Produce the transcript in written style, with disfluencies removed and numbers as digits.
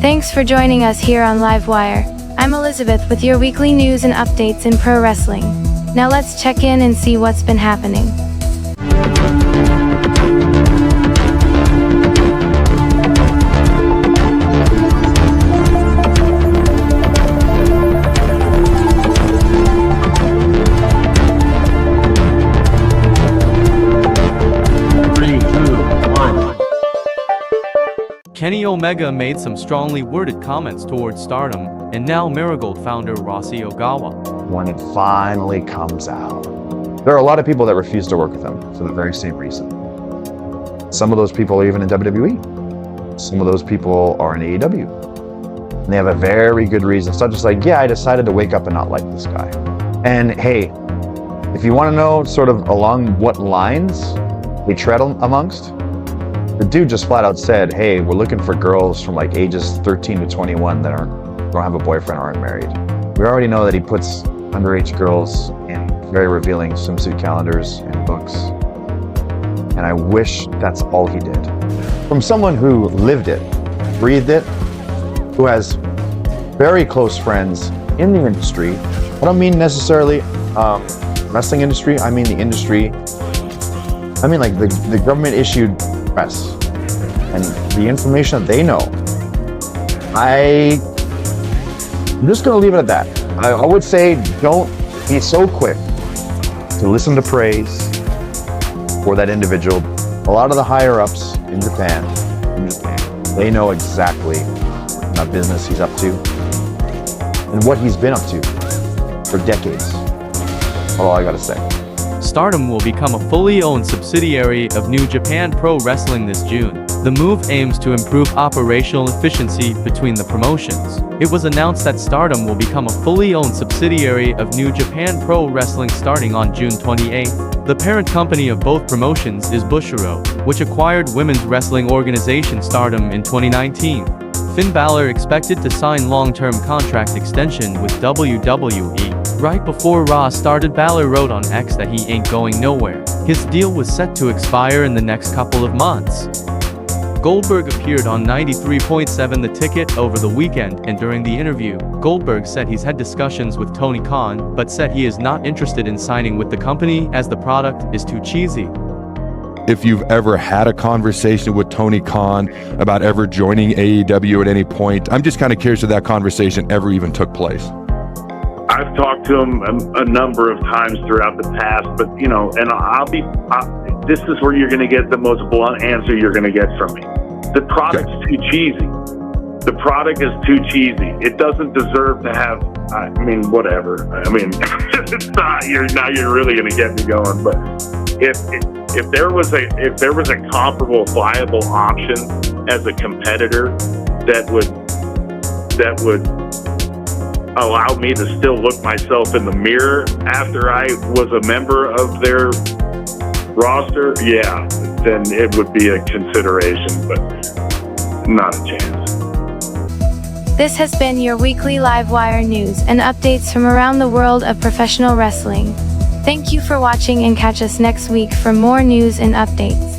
Thanks for joining us here on Livewire. I'm Elizabeth with your weekly news and updates in pro wrestling. Now let's check in and see what's been happening. Kenny Omega made some strongly worded comments towards Stardom, and now Marigold founder Rossy Ogawa. When it finally comes out, there are a lot of people that refuse to work with him for the very same reason. Some of those people are even in WWE. Some of those people are in AEW. And they have a very good reason. It's not just like, yeah, I decided to wake up and not like this guy. And hey, if you want to know sort of along what lines they tread amongst, the dude just flat out said, hey, we're looking for girls from like ages 13 to 21 that don't have a boyfriend or aren't married. We already know that he puts underage girls in very revealing swimsuit calendars and books. And I wish that's all he did. From someone who lived it, breathed it, who has very close friends in the industry. I don't mean necessarily wrestling industry, I mean the industry. I mean like the government issued press and the information that they know. I'm just going to leave it at that. I would say don't be so quick to listen to praise for that individual. A lot of the higher ups in Japan, they know exactly what business he's up to and what he's been up to for decades. That's all I got to say. Stardom will become a fully owned subsidiary of New Japan Pro Wrestling this June. The move aims to improve operational efficiency between the promotions. It was announced that Stardom will become a fully owned subsidiary of New Japan Pro Wrestling starting on June 28th. The parent company of both promotions is Bushiroad, which acquired women's wrestling organization Stardom in 2019. Finn Balor expected to sign long-term contract extension with WWE. Right before Raw started, Balor wrote on X that he ain't going nowhere. His deal was set to expire in the next couple of months. Goldberg appeared on 93.7 The Ticket over the weekend, and during the interview, Goldberg said he's had discussions with Tony Khan, but said he is not interested in signing with the company as the product is too cheesy. If you've ever had a conversation with Tony Khan about ever joining AEW at any point, I'm just kind of curious if that conversation ever even took place. I've talked to him a number of times throughout the past, but you know, and this is where you're going to get the most blunt answer you're going to get from me. The product's too cheesy. The product is too cheesy. It doesn't deserve to have, I mean, whatever. I mean, it's not, now you're really going to get me going, but if there was a comparable viable option as a competitor that would allow me to still look myself in the mirror after I was a member of their roster, yeah, then it would be a consideration, but not a chance. This has been your weekly Livewire news and updates from around the world of professional wrestling. Thank you for watching and catch us next week for more news and updates.